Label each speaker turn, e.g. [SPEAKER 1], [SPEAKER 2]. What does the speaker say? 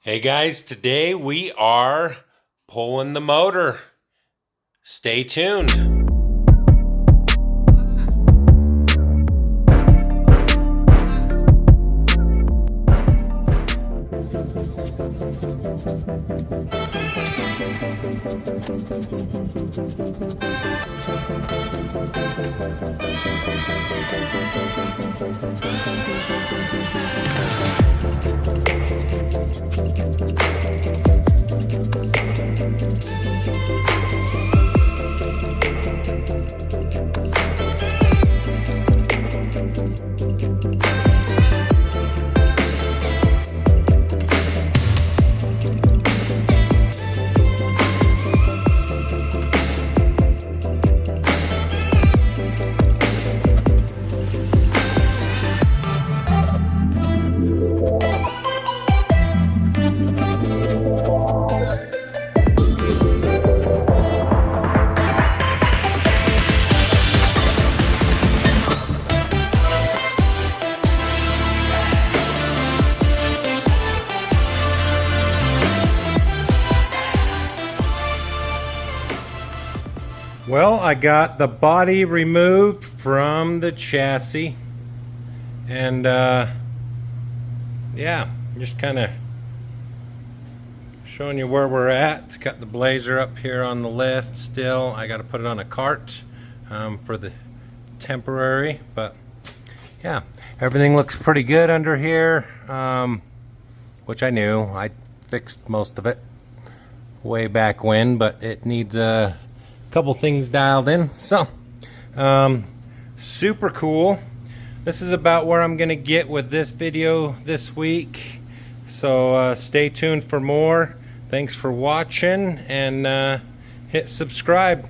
[SPEAKER 1] Hey guys, today we are pulling the motor. Stay tuned. Well, I got the body removed from the chassis, and yeah, just kind of showing you where we're at. Got the Blazer up here on the lift still. I got to put it on a cart for the temporary, but yeah, everything looks pretty good under here, which I knew. I fixed most of it way back when, but it needs a couple things dialed in. So super cool. This is about where I'm gonna get with this video this week, so stay tuned for more. Thanks for watching, and hit subscribe.